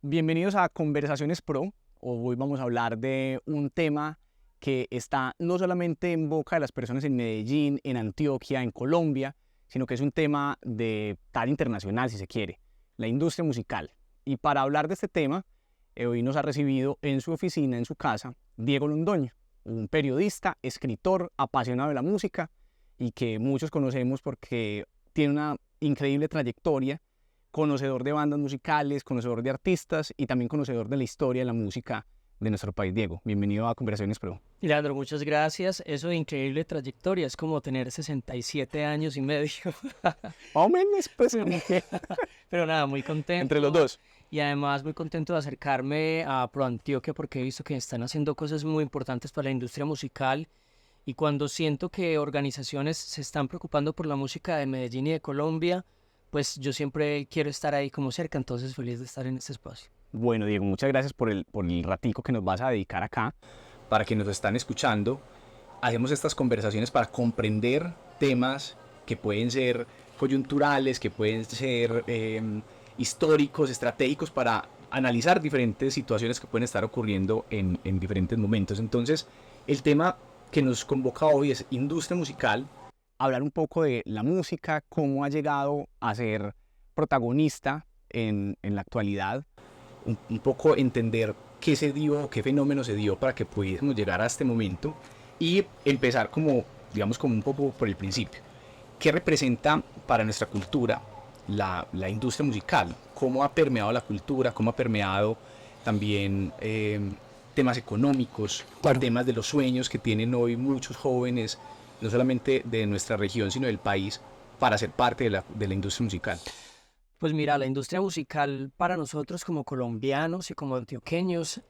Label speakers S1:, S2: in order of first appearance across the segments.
S1: Bienvenidos a Conversaciones Pro. Hoy vamos a hablar de un tema que está no solamente en boca de las personas en Medellín, en Antioquia, en Colombia, sino que es un tema de talla internacional, si se quiere, la industria musical. Y para hablar de este tema, hoy nos ha recibido en su oficina, en su casa, Diego Londoño, un periodista, escritor, apasionado de la música y que muchos conocemos porque tiene una increíble trayectoria, conocedor de bandas musicales, conocedor de artistas y también conocedor de la historia de la música de nuestro país. Diego, bienvenido a Conversaciones Pro.
S2: Leandro, muchas gracias. Eso de increíble trayectoria es como tener 67 años y medio.
S1: Más o menos, pues,
S2: Pero nada, muy contento.
S1: entre los dos.
S2: Y además muy contento de acercarme a Pro Antioquia porque he visto que están haciendo cosas muy importantes para la industria musical. Y cuando siento que organizaciones se están preocupando por la música de Medellín y de Colombia, pues yo siempre quiero estar ahí como cerca. Entonces feliz de estar en este espacio.
S1: Bueno, Diego, muchas gracias por el ratico que nos vas a dedicar acá. Para quienes nos están escuchando, hacemos estas conversaciones para comprender temas que pueden ser coyunturales, que pueden ser históricos, estratégicos, para analizar diferentes situaciones que pueden estar ocurriendo en diferentes momentos. Entonces, el tema que nos convoca hoy es industria musical, hablar un poco de la música, cómo ha llegado a ser protagonista en la actualidad, un poco entender qué se dio, qué fenómeno se dio para que pudiésemos llegar a este momento y empezar como, digamos, como un poco por el principio. ¿Qué representa para nuestra cultura la industria musical? ¿Cómo ha permeado la cultura? ¿Cómo ha permeado también temas económicos,
S2: Claro.
S1: temas de los sueños que tienen hoy muchos jóvenes, no solamente de nuestra región, sino del país, para ser parte de la industria musical?
S2: Pues mira, la industria musical para nosotros como colombianos y como antioqueños,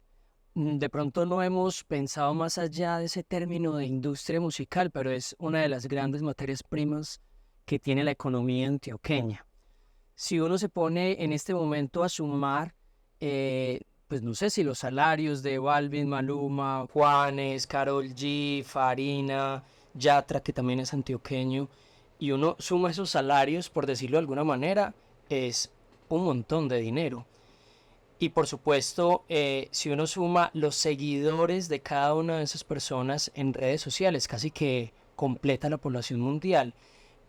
S2: de pronto no hemos pensado más allá de ese término de industria musical, pero es una de las grandes materias primas que tiene la economía antioqueña. Si uno se pone en este momento a sumar, pues no sé si los salarios de Balvin, Maluma, Juanes, Karol G, Farina, Yatra, que también es antioqueño, y uno suma esos salarios, por decirlo de alguna manera, es un montón de dinero. Y por supuesto, si uno suma los seguidores de cada una de esas personas en redes sociales, casi que completa la población mundial.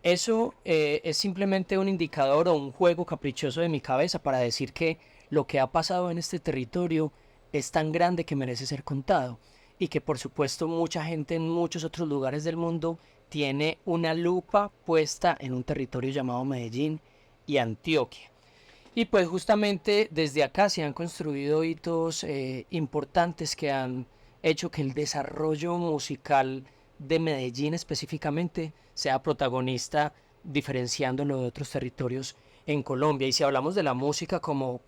S2: Eso es simplemente un indicador o un juego caprichoso de mi cabeza para decir que lo que ha pasado en este territorio es tan grande que merece ser contado y que por supuesto mucha gente en muchos otros lugares del mundo tiene una lupa puesta en un territorio llamado Medellín y Antioquia. Y pues justamente desde acá se han construido hitos importantes que han hecho que el desarrollo musical de Medellín específicamente sea protagonista, diferenciándolo de otros territorios en Colombia. Y si hablamos de la música como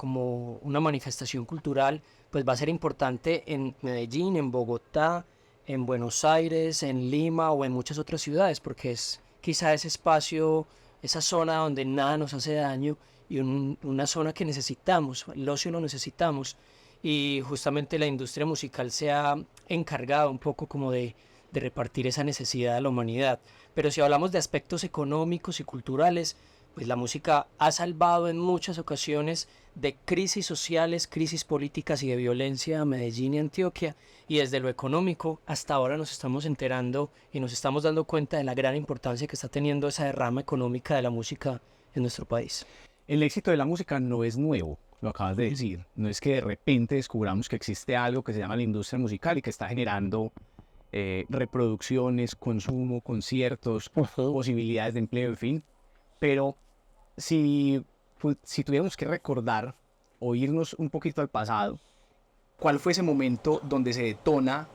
S2: una manifestación cultural, pues va a ser importante en Medellín, en Bogotá, en Buenos Aires, en Lima o en muchas otras ciudades, porque es quizá ese espacio, esa zona donde nada nos hace daño y una zona que necesitamos, el ocio lo necesitamos. Y justamente la industria musical se ha encargado un poco como de repartir esa necesidad a la humanidad. Pero si hablamos de aspectos económicos y culturales, pues la música ha salvado en muchas ocasiones de crisis sociales, crisis políticas y de violencia a Medellín y Antioquia. Y desde lo económico, hasta ahora nos estamos enterando y nos estamos dando cuenta de la gran importancia que está teniendo esa derrama económica de la música en nuestro país.
S1: El éxito de la música no es nuevo, lo acabas de decir. No es que de repente descubramos que existe algo que se llama la industria musical y que está generando reproducciones, consumo, conciertos, posibilidades de empleo, en fin. Pero si tuviéramos que recordar o irnos un poquito al pasado, ¿cuál fue ese momento donde se detona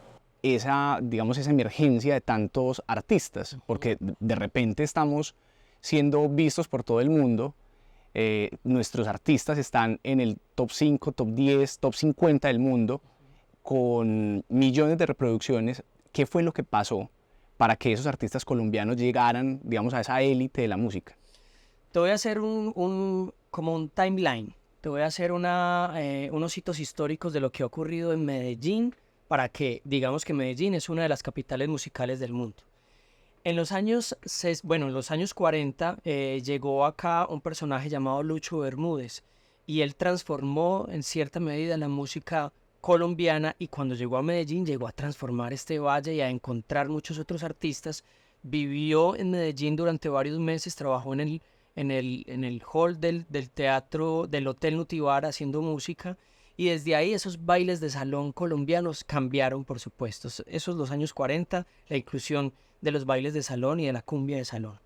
S1: esa, digamos, esa emergencia de tantos artistas? Porque de repente estamos siendo vistos por todo el mundo. Nuestros artistas están en el top 5, top 10, top 50 del mundo con millones de reproducciones. ¿Qué fue lo que pasó para que esos artistas colombianos llegaran, digamos, a esa élite de la música?
S2: Te voy a hacer como un timeline. Te voy a hacer unos hitos históricos de lo que ha ocurrido en Medellín para que digamos que Medellín es una de las capitales musicales del mundo. En los años 40 llegó acá un personaje llamado Lucho Bermúdez y él transformó en cierta medida la música colombiana, y cuando llegó a Medellín llegó a transformar este valle y a encontrar muchos otros artistas. Vivió en Medellín durante varios meses, trabajó en el hall del teatro del Hotel Nutivar haciendo música, y desde ahí esos bailes de salón colombianos cambiaron, por supuesto. Esos los años 40, la inclusión de los bailes de salón y de la cumbia de salón.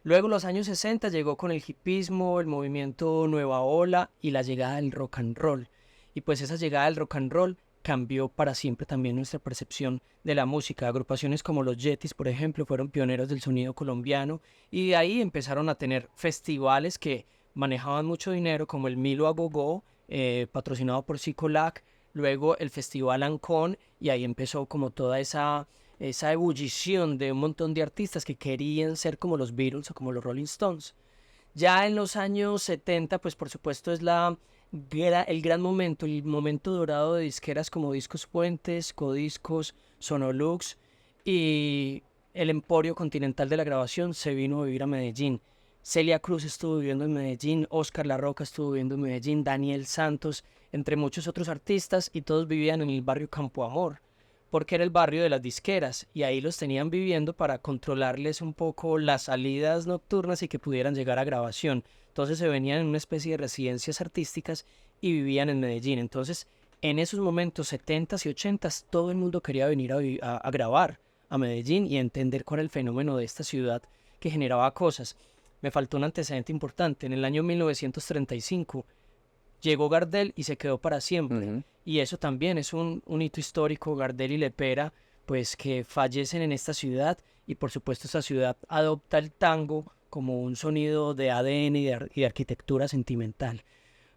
S2: Luego los años 60 llegó con el hipismo, el movimiento Nueva Ola y la llegada del rock and roll. Y pues esa llegada del rock and roll cambió para siempre también nuestra percepción de la música. Agrupaciones como los Yetis, por ejemplo, fueron pioneros del sonido colombiano, y de ahí empezaron a tener festivales que manejaban mucho dinero, como el Milo a Gogó, patrocinado por Sicolac, luego el Festival Ancón, y ahí empezó como toda esa ebullición de un montón de artistas que querían ser como los Beatles o como los Rolling Stones. Ya en los años 70, pues por supuesto el gran momento, el momento dorado de disqueras como Discos Puentes, Codiscos, Sonolux, y el emporio continental de la grabación se vino a vivir a Medellín. Celia Cruz estuvo viviendo en Medellín, Oscar La Roca estuvo viviendo en Medellín, Daniel Santos, entre muchos otros artistas, y todos vivían en el barrio Campo Amor, porque era el barrio de las disqueras, y ahí los tenían viviendo para controlarles un poco las salidas nocturnas y que pudieran llegar a grabación. Entonces se venían en una especie de residencias artísticas y vivían en Medellín. Entonces, en esos momentos 70s y 80s, todo el mundo quería venir a grabar a Medellín y entender cuál era el fenómeno de esta ciudad que generaba cosas. Me faltó un antecedente importante. En el año 1935 llegó Gardel y se quedó para siempre.
S1: Ujú.
S2: Y eso también es un hito histórico. Gardel y Lepera, pues que fallecen en esta ciudad, y por supuesto esta ciudad adopta el tango como un sonido de ADN y de arquitectura sentimental.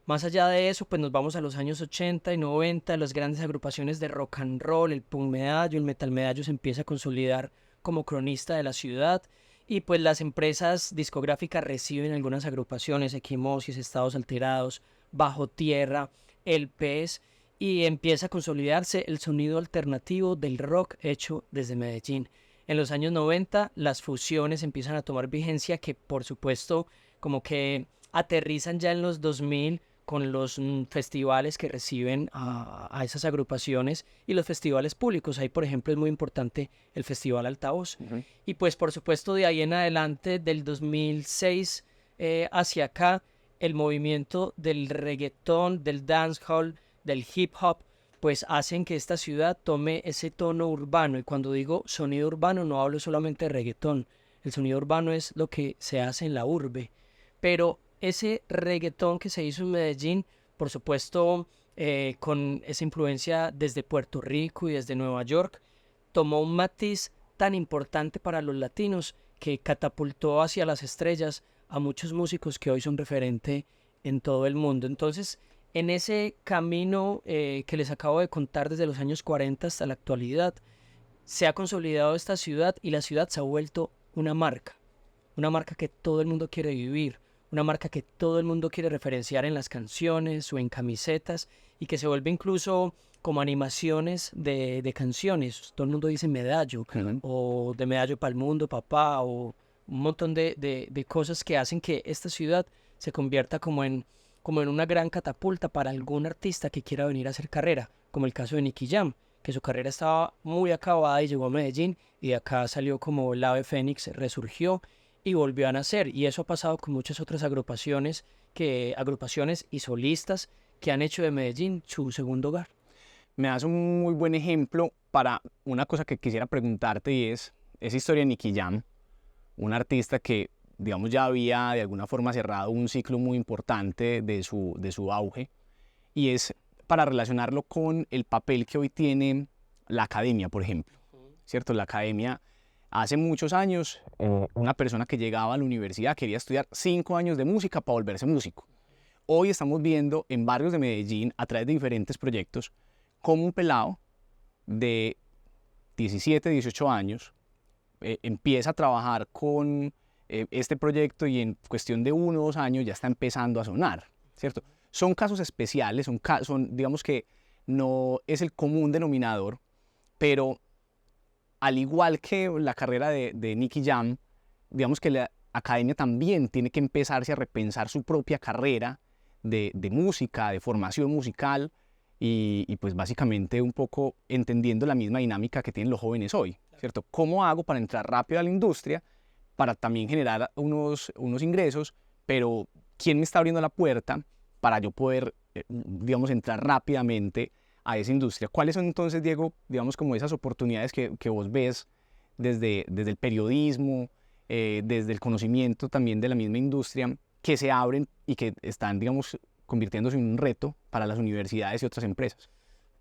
S2: Más allá de eso, pues nos vamos a los años 80 y 90, las grandes agrupaciones de rock and roll, el punk medallo, el metal medallo se empieza a consolidar como cronista de la ciudad, y pues las empresas discográficas reciben algunas agrupaciones, Equimosis, Estados Alterados, Bajo Tierra, El Pez, y empieza a consolidarse el sonido alternativo del rock hecho desde Medellín. En los años 90 las fusiones empiezan a tomar vigencia, que por supuesto como que aterrizan ya en los 2000 con los festivales que reciben a esas agrupaciones y los festivales públicos. Ahí, por ejemplo, es muy importante el Festival Altavoz.
S1: Ujú.
S2: Y pues, por supuesto, de ahí en adelante, del 2006 hacia acá, el movimiento del reggaetón, del dancehall, del hip hop, pues hacen que esta ciudad tome ese tono urbano. Y cuando digo sonido urbano, no hablo solamente de reggaetón. El sonido urbano es lo que se hace en la urbe. Pero ese reggaetón que se hizo en Medellín, por supuesto, con esa influencia desde Puerto Rico y desde Nueva York, tomó un matiz tan importante para los latinos que catapultó hacia las estrellas a muchos músicos que hoy son referente en todo el mundo. Entonces, en ese camino que les acabo de contar desde los años 40 hasta la actualidad, se ha consolidado esta ciudad, y la ciudad se ha vuelto una marca que todo el mundo quiere vivir, una marca que todo el mundo quiere referenciar en las canciones o en camisetas, y que se vuelve incluso como animaciones de canciones. Todo el mundo dice Medallo,
S1: Ujú.
S2: o de Medallo para el mundo, papá, o un montón de cosas que hacen que esta ciudad se convierta como en una gran catapulta para algún artista que quiera venir a hacer carrera, como el caso de Nicky Jam, que su carrera estaba muy acabada y llegó a Medellín, y de acá salió como el ave fénix, resurgió y volvió a nacer. Y eso ha pasado con muchas otras agrupaciones y solistas que han hecho de Medellín su segundo hogar.
S1: Me das un muy buen ejemplo para una cosa que quisiera preguntarte, y es esa historia de Nicky Jam, un artista que, digamos, ya había de alguna forma cerrado un ciclo muy importante de su auge, y es para relacionarlo con el papel que hoy tiene la academia, por ejemplo, ¿cierto? La academia, hace muchos años, una persona que llegaba a la universidad quería estudiar 5 años de música para volverse músico. Hoy estamos viendo en barrios de Medellín, a través de diferentes proyectos, cómo un pelado de 17, 18 años empieza a trabajar con este proyecto, y en cuestión de 1 o 2 años ya está empezando a sonar, ¿cierto? Son casos especiales, digamos que no es el común denominador, pero al igual que la carrera de Nicky Jam, digamos que la academia también tiene que empezarse a repensar su propia carrera de música, de formación musical y pues básicamente un poco entendiendo la misma dinámica que tienen los jóvenes hoy, ¿cierto? ¿Cómo hago para entrar rápido a la industria, para también generar unos ingresos, pero quién me está abriendo la puerta para yo poder, digamos, entrar rápidamente a esa industria? ¿Cuáles son entonces, Diego, digamos, como esas oportunidades que vos ves desde el periodismo, desde el conocimiento también de la misma industria, que se abren y que están, digamos, convirtiéndose en un reto para las universidades y otras empresas?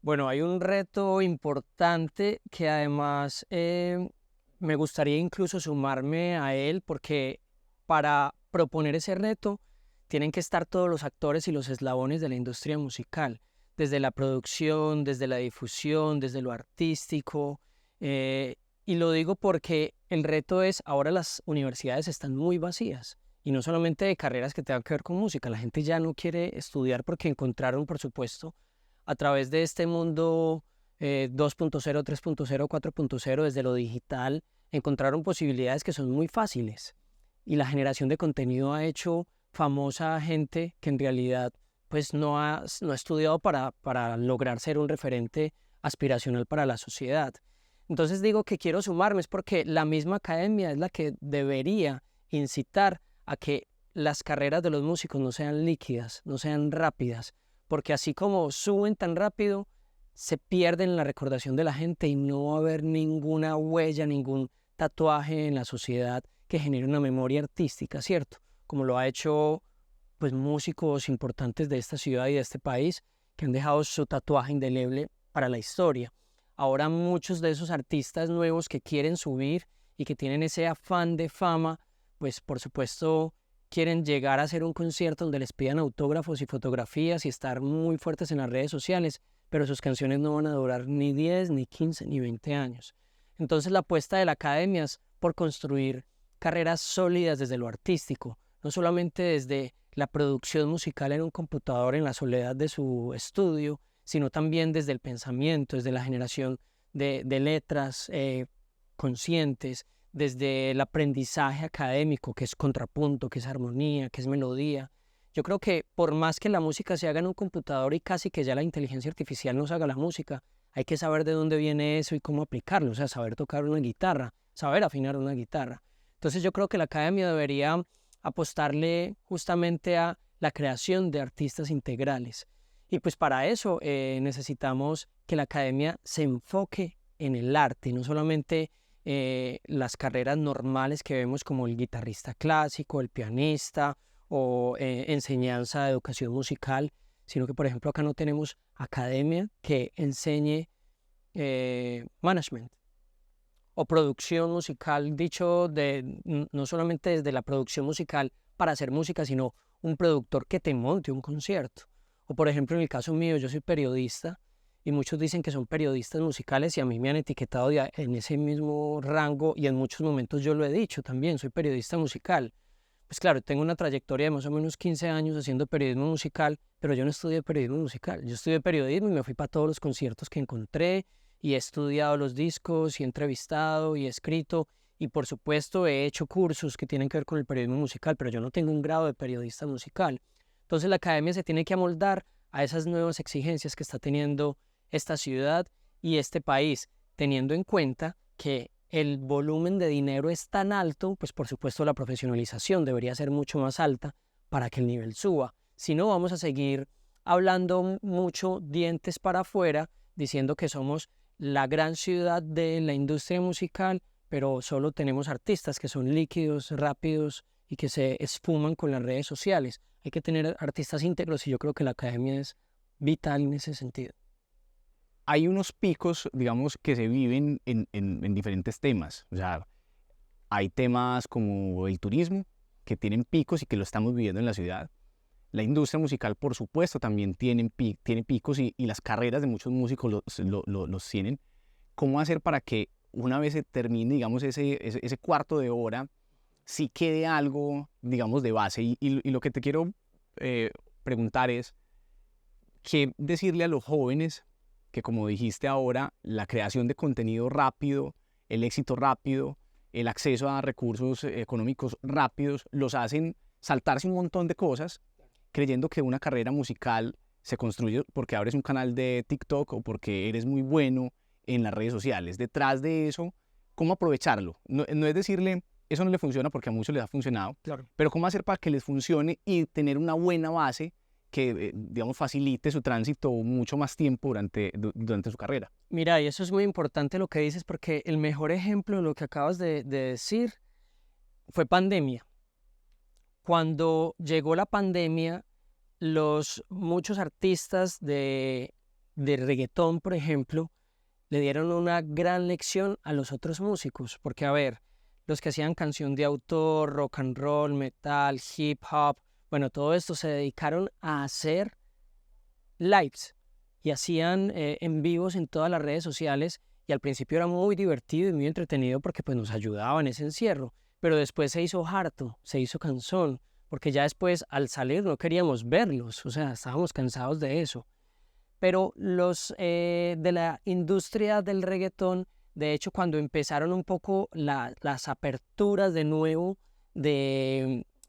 S2: Bueno, hay un reto importante que además me gustaría incluso sumarme a él porque para proponer ese reto tienen que estar todos los actores y los eslabones de la industria musical, desde la producción, desde la difusión, desde lo artístico. Y lo digo porque el reto es, ahora las universidades están muy vacías. Y no solamente de carreras que tengan que ver con música, la gente ya no quiere estudiar porque encontraron, por supuesto, a través de este mundo 2.0, 3.0, 4.0, desde lo digital, encontraron posibilidades que son muy fáciles. Y la generación de contenido ha hecho famosa a gente que en realidad pues no ha estudiado para lograr ser un referente aspiracional para la sociedad. Entonces digo que quiero sumarme, es porque la misma academia es la que debería incitar a que las carreras de los músicos no sean líquidas, no sean rápidas, porque así como suben tan rápido, se pierden en la recordación de la gente y no va a haber ninguna huella, ningún tatuaje en la sociedad que genere una memoria artística, ¿cierto? Como lo ha hecho pues músicos importantes de esta ciudad y de este país que han dejado su tatuaje indeleble para la historia. Ahora muchos de esos artistas nuevos que quieren subir y que tienen ese afán de fama, pues por supuesto quieren llegar a hacer un concierto donde les pidan autógrafos y fotografías y estar muy fuertes en las redes sociales, pero sus canciones no van a durar ni 10, ni 15, ni 20 años. Entonces la apuesta de la academia es por construir carreras sólidas desde lo artístico, no solamente desde la producción musical en un computador en la soledad de su estudio, sino también desde el pensamiento, desde la generación de letras conscientes, desde el aprendizaje académico, que es contrapunto, que es armonía, que es melodía. Yo creo que por más que la música se haga en un computador y casi que ya la inteligencia artificial nos haga la música, hay que saber de dónde viene eso y cómo aplicarlo, o sea, saber tocar una guitarra, saber afinar una guitarra. Entonces yo creo que la academia debería apostarle justamente a la creación de artistas integrales. Y pues para eso necesitamos que la academia se enfoque en el arte, no solamente las carreras normales que vemos como el guitarrista clásico, el pianista o enseñanza de educación musical, sino que por ejemplo acá no tenemos academia que enseñe management o producción musical, dicho no solamente desde la producción musical para hacer música, sino un productor que te monte un concierto. O por ejemplo, en el caso mío, yo soy periodista y muchos dicen que son periodistas musicales y a mí me han etiquetado en ese mismo rango y en muchos momentos yo lo he dicho también, soy periodista musical. Pues claro, tengo una trayectoria de más o menos 15 años haciendo periodismo musical, pero yo no estudié periodismo musical. Yo estudié periodismo y me fui para todos los conciertos que encontré y he estudiado los discos y he entrevistado y he escrito y por supuesto he hecho cursos que tienen que ver con el periodismo musical, pero yo no tengo un grado de periodista musical. Entonces la academia se tiene que amoldar a esas nuevas exigencias que está teniendo esta ciudad y este país, teniendo en cuenta que el volumen de dinero es tan alto, pues por supuesto la profesionalización debería ser mucho más alta para que el nivel suba. Si no, vamos a seguir hablando mucho dientes para afuera, diciendo que somos la gran ciudad de la industria musical, pero solo tenemos artistas que son líquidos, rápidos y que se esfuman con las redes sociales. Hay que tener artistas íntegros y yo creo que la academia es vital en ese sentido.
S1: Hay unos picos, digamos, que se viven en diferentes temas. O sea, hay temas como el turismo, que tienen picos y que lo estamos viviendo en la ciudad. La industria musical, por supuesto, también tiene picos y las carreras de muchos músicos los tienen. ¿Cómo hacer para que una vez se termine, digamos, ese cuarto de hora, sí quede algo, digamos, de base? Y lo que te quiero preguntar es, ¿qué decirle a los jóvenes que, como dijiste ahora, la creación de contenido rápido, el éxito rápido, el acceso a recursos económicos rápidos, los hacen saltarse un montón de cosas creyendo que una carrera musical se construye porque abres un canal de TikTok o porque eres muy bueno en las redes sociales. Detrás de eso, ¿cómo aprovecharlo? No es decirle, eso no le funciona porque a muchos les ha funcionado,
S2: Claro.
S1: pero ¿cómo hacer para que les funcione y tener una buena base que, digamos, facilite su tránsito mucho más tiempo durante su carrera?
S2: Mira, y eso es muy importante lo que dices, porque el mejor ejemplo de lo que acabas de decir fue pandemia. Cuando llegó la pandemia, muchos artistas de reggaetón, por ejemplo, le dieron una gran lección a los otros músicos, porque a ver, los que hacían canción de autor, rock and roll, metal, hip hop, bueno, todo esto se dedicaron a hacer lives y hacían en vivos en todas las redes sociales, y al principio era muy divertido y muy entretenido porque pues nos ayudaba en ese encierro, pero después se hizo harto, se hizo cansón, porque ya después al salir no queríamos verlos, o sea, estábamos cansados de eso. Pero los de la industria del reggaetón, de hecho, cuando empezaron un poco las aperturas de nuevo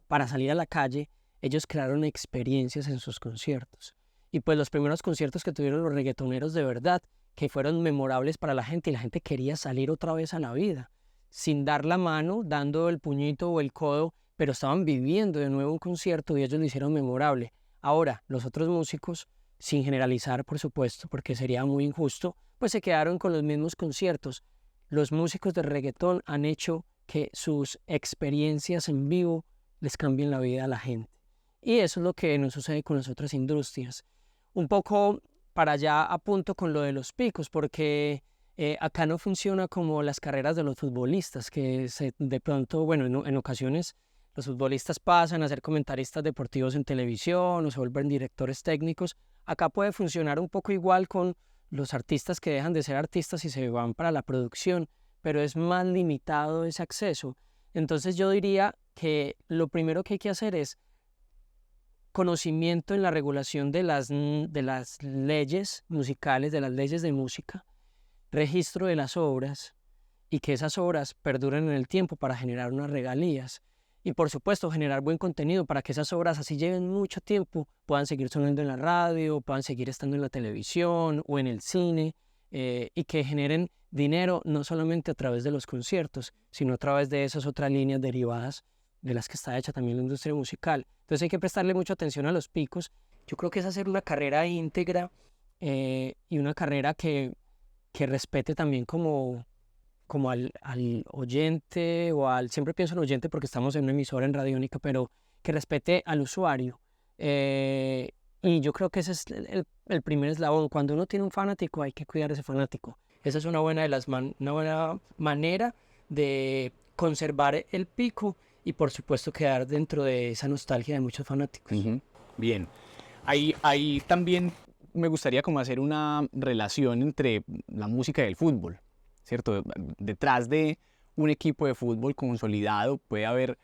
S2: para salir a la calle, ellos crearon experiencias en sus conciertos. Y pues los primeros conciertos que tuvieron los reggaetoneros de verdad, que fueron memorables para la gente, y la gente quería salir otra vez a la vida, sin dar la mano, dando el puñito o el codo, pero estaban viviendo de nuevo un concierto y ellos lo hicieron memorable. Ahora, los otros músicos, sin generalizar, por supuesto, porque sería muy injusto, pues se quedaron con los mismos conciertos. Los músicos de reggaetón han hecho que sus experiencias en vivo les cambien la vida a la gente. Y eso es lo que nos sucede con las otras industrias. Un poco para allá apunto con lo de los picos, porque acá no funciona como las carreras de los futbolistas, que de pronto, bueno, en ocasiones los futbolistas pasan a ser comentaristas deportivos en televisión o se vuelven directores técnicos. Acá puede funcionar un poco igual con los artistas que dejan de ser artistas y se van para la producción, pero es más limitado ese acceso. Entonces yo diría que lo primero que hay que hacer es conocimiento en la regulación de las leyes musicales, de las leyes de música, registro de las obras y que esas obras perduren en el tiempo para generar unas regalías. Y por supuesto generar buen contenido para que esas obras, así lleven mucho tiempo, puedan seguir sonando en la radio, puedan seguir estando en la televisión o en el cine, y que generen dinero no solamente a través de los conciertos, sino a través de esas otras líneas derivadas de las que está hecha también la industria musical. Entonces hay que prestarle mucha atención a los picos. Yo creo que es hacer una carrera íntegra, y una carrera que respete también como al oyente siempre pienso en oyente porque estamos en una emisora en Radiónica, pero que respete al usuario. Y yo creo que ese es el primer eslabón. Cuando uno tiene un fanático, hay que cuidar a ese fanático. Esa es una buena manera de conservar el pico y por supuesto quedar dentro de esa nostalgia de muchos fanáticos.
S1: Bien, ahí también me gustaría como hacer una relación entre la música y el fútbol, ¿cierto? Detrás de un equipo de fútbol consolidado puede haber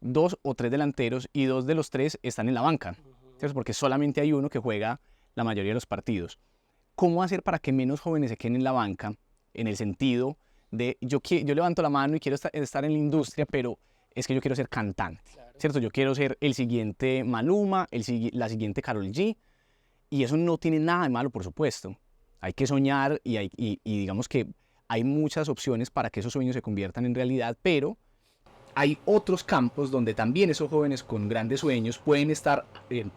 S1: 2 o 3 delanteros y 2 de los 3 están en la banca, ¿cierto? Porque solamente hay uno que juega la mayoría de los partidos. ¿Cómo hacer para que menos jóvenes se queden en la banca? En el sentido de, yo levanto la mano y quiero estar en la industria, pero es que yo quiero ser cantante, ¿cierto? Yo quiero ser el siguiente Maluma, la siguiente Karol G, y eso no tiene nada de malo, por supuesto. Hay que soñar y digamos que hay muchas opciones para que esos sueños se conviertan en realidad, pero hay otros campos donde también esos jóvenes con grandes sueños pueden estar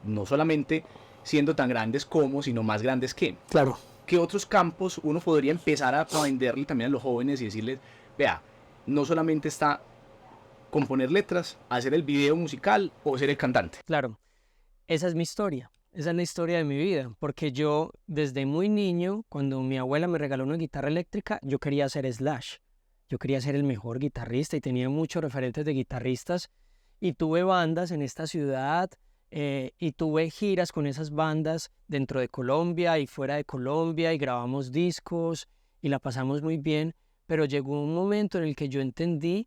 S1: no solamente siendo tan grandes como, sino más grandes que.
S2: Claro.
S1: ¿Qué otros campos uno podría empezar a venderle también a los jóvenes y decirles, vea, no solamente está componer letras, hacer el video musical o ser el cantante?
S2: Claro, esa es mi historia. Esa es la historia de mi vida, porque yo desde muy niño, cuando mi abuela me regaló una guitarra eléctrica, yo quería ser Slash. Yo quería ser el mejor guitarrista y tenía muchos referentes de guitarristas y tuve bandas en esta ciudad, y tuve giras con esas bandas dentro de Colombia y fuera de Colombia y grabamos discos y la pasamos muy bien, pero llegó un momento en el que yo entendí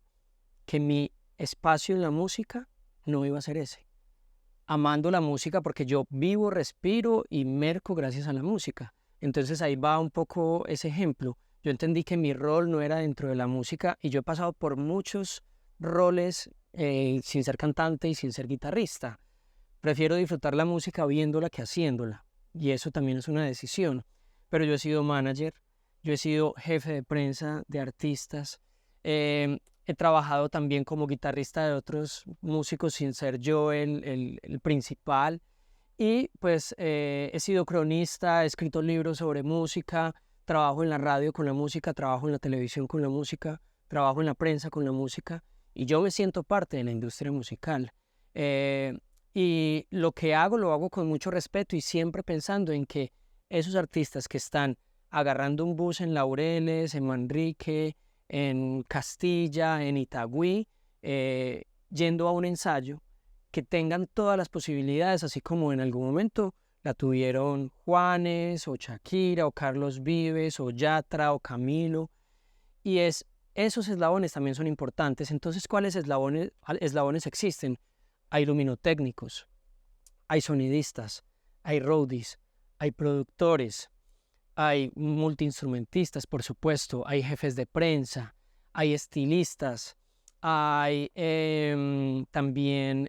S2: que mi espacio en la música no iba a ser ese. Amando la música porque yo vivo, respiro y merco gracias a la música. Entonces ahí va un poco ese ejemplo. Yo entendí que mi rol no era dentro de la música y yo he pasado por muchos roles sin ser cantante y sin ser guitarrista. Prefiero disfrutar la música viéndola que haciéndola. Y eso también es una decisión. Pero yo he sido manager, yo he sido jefe de prensa de artistas, he trabajado también como guitarrista de otros músicos sin ser yo el principal. Y pues he sido cronista, he escrito libros sobre música, trabajo en la radio con la música, trabajo en la televisión con la música, trabajo en la prensa con la música y yo me siento parte de la industria musical. Eh, y lo que hago lo hago con mucho respeto y siempre pensando en que esos artistas que están agarrando un bus en Laureles, en Manrique, en Castilla, en Itagüí, yendo a un ensayo, que tengan todas las posibilidades, así como en algún momento la tuvieron Juanes, o Shakira, o Carlos Vives, o Yatra, o Camilo. Y esos eslabones también son importantes. Entonces, ¿cuáles eslabones existen? Hay luminotécnicos, hay sonidistas, hay roadies, hay productores, hay multiinstrumentistas, por supuesto, hay jefes de prensa, hay estilistas, hay también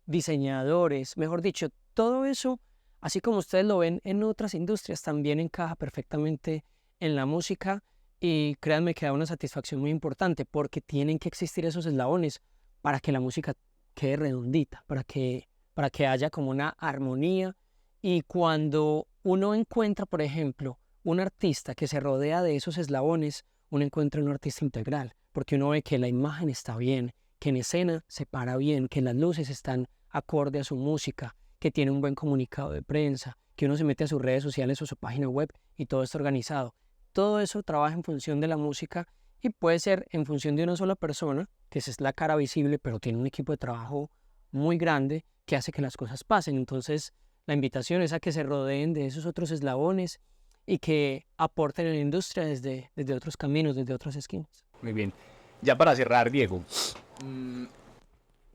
S2: diseñadores, mejor dicho, todo eso, así como ustedes lo ven en otras industrias, también encaja perfectamente en la música y créanme que da una satisfacción muy importante porque tienen que existir esos eslabones para que la música quede redondita, para que haya como una armonía y cuando uno encuentra, por ejemplo, un artista que se rodea de esos eslabones, uno encuentra un artista integral, porque uno ve que la imagen está bien, que en escena se para bien, que las luces están acorde a su música, que tiene un buen comunicado de prensa, que uno se mete a sus redes sociales o su página web y todo está organizado. Todo eso trabaja en función de la música y puede ser en función de una sola persona, que esa es la cara visible, pero tiene un equipo de trabajo muy grande que hace que las cosas pasen. Entonces, la invitación es a que se rodeen de esos otros eslabones y que aporten a la industria desde otros caminos, desde otras esquinas.
S1: Muy bien. Ya para cerrar, Diego,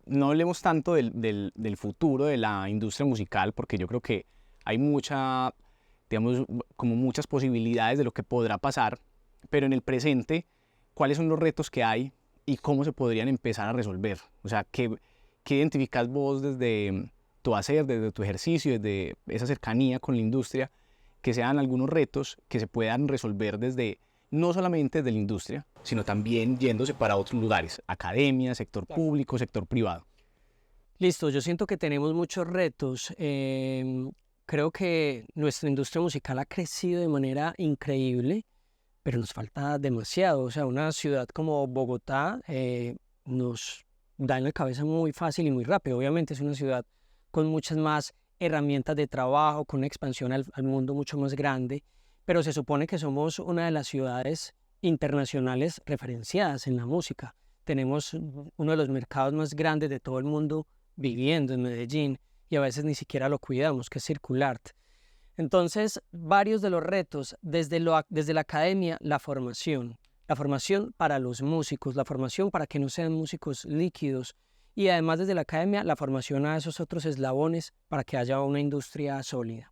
S1: no hablemos tanto del futuro de la industria musical, porque yo creo que hay digamos, como muchas posibilidades de lo que podrá pasar, pero en el presente, ¿cuáles son los retos que hay y cómo se podrían empezar a resolver? O sea, ¿qué identificas vos desde tu hacer, desde tu ejercicio, desde esa cercanía con la industria, que sean algunos retos que se puedan resolver desde, no solamente desde la industria, sino también yéndose para otros lugares, academia, sector público, sector privado?
S2: Listo, yo siento que tenemos muchos retos. Creo que nuestra industria musical ha crecido de manera increíble, pero nos falta demasiado. O sea, una ciudad como Bogotá nos da en la cabeza muy fácil y muy rápido. Obviamente es una ciudad con muchas más herramientas de trabajo, con una expansión al mundo mucho más grande, pero se supone que somos una de las ciudades internacionales referenciadas en la música. Tenemos uno de los mercados más grandes de todo el mundo viviendo en Medellín y a veces ni siquiera lo cuidamos, que es Circulart. Entonces, varios de los retos, desde la academia, la formación para los músicos, la formación para que no sean músicos líquidos y además desde la academia, la formación a esos otros eslabones para que haya una industria sólida.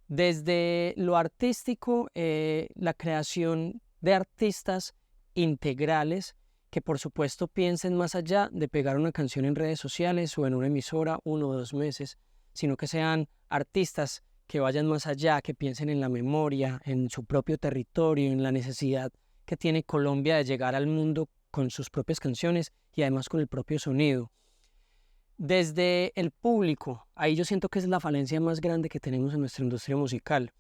S2: Desde lo artístico, la creación de artistas integrales que por supuesto piensen más allá de pegar una canción en redes sociales o en una emisora 1 o 2 meses, sino que sean artistas que vayan más allá, que piensen en la memoria, en su propio territorio, en la necesidad que tiene Colombia de llegar al mundo con sus propias canciones y además con el propio sonido. Desde el público, ahí yo siento que es la falencia más grande que tenemos en nuestra industria musical.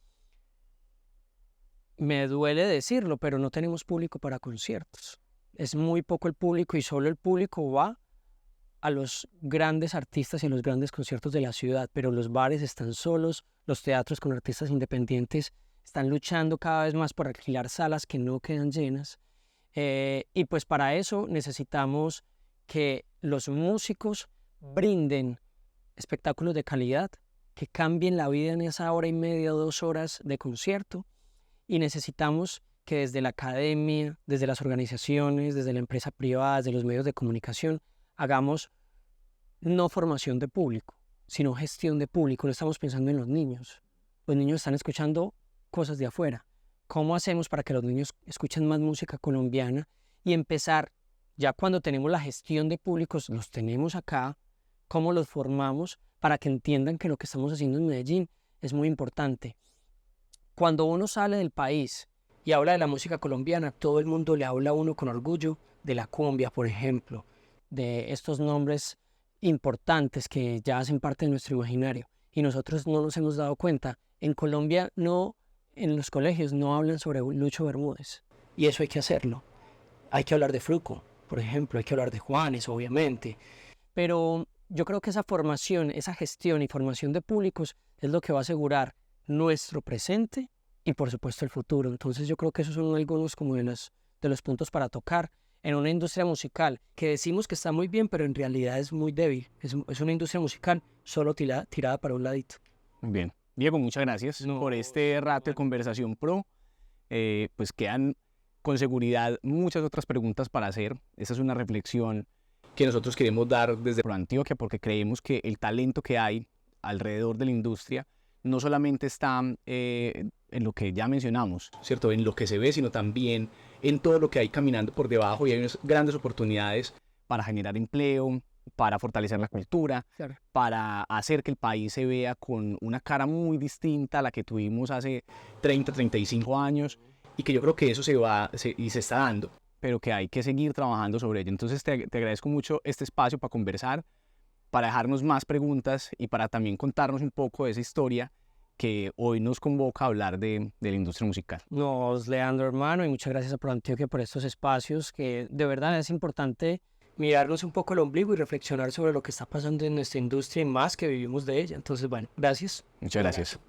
S2: Me duele decirlo, pero no tenemos público para conciertos. Es muy poco el público y solo el público va a los grandes artistas y a los grandes conciertos de la ciudad, pero los bares están solos, los teatros con artistas independientes están luchando cada vez más por alquilar salas que no quedan llenas. Y pues para eso necesitamos que los músicos brinden espectáculos de calidad, que cambien la vida en esa hora y media o 2 horas de concierto y necesitamos que desde la academia, desde las organizaciones, desde la empresa privada, desde los medios de comunicación, hagamos no formación de público, sino gestión de público. No estamos pensando en los niños. Los niños están escuchando cosas de afuera. ¿Cómo hacemos para que los niños escuchen más música colombiana y empezar, ya cuando tenemos la gestión de públicos, los tenemos acá, cómo los formamos para que entiendan que lo que estamos haciendo en Medellín es muy importante. Cuando uno sale del país y habla de la música colombiana, todo el mundo le habla a uno con orgullo de la cumbia, por ejemplo, de estos nombres importantes que ya hacen parte de nuestro imaginario. Y nosotros no nos hemos dado cuenta. En Colombia no, en los colegios no hablan sobre Lucho Bermúdez. Y eso hay que hacerlo. Hay que hablar de Fruco, por ejemplo, hay que hablar de Juanes, obviamente. Pero yo creo que esa formación, esa gestión y formación de públicos es lo que va a asegurar nuestro presente y por supuesto el futuro. Entonces yo creo que esos son algunos como de los puntos para tocar en una industria musical que decimos que está muy bien, pero en realidad es muy débil. Es una industria musical solo tirada para un ladito.
S1: Muy bien. Diego, muchas gracias por este rato de conversación pro. Pues quedan con seguridad muchas otras preguntas para hacer. Esa es una reflexión que nosotros queremos dar desde ProAntioquia porque creemos que el talento que hay alrededor de la industria no solamente está en lo que ya mencionamos, ¿cierto? En lo que se ve, sino también en todo lo que hay caminando por debajo, y hay unas grandes oportunidades para generar empleo, para fortalecer la cultura,
S2: Claro.
S1: para hacer que el país se vea con una cara muy distinta a la que tuvimos hace 30, 35 años, y que yo creo que eso se está dando, pero que hay que seguir trabajando sobre ello. Entonces te agradezco mucho este espacio para conversar, para dejarnos más preguntas y para también contarnos un poco de esa historia que hoy nos convoca a hablar de la industria musical.
S2: Nos, Leandro, hermano, y muchas gracias a ProAntioquia por estos espacios que de verdad es importante mirarnos un poco el ombligo y reflexionar sobre lo que está pasando en nuestra industria y más que vivimos de ella. Entonces, bueno, gracias.
S1: Muchas gracias.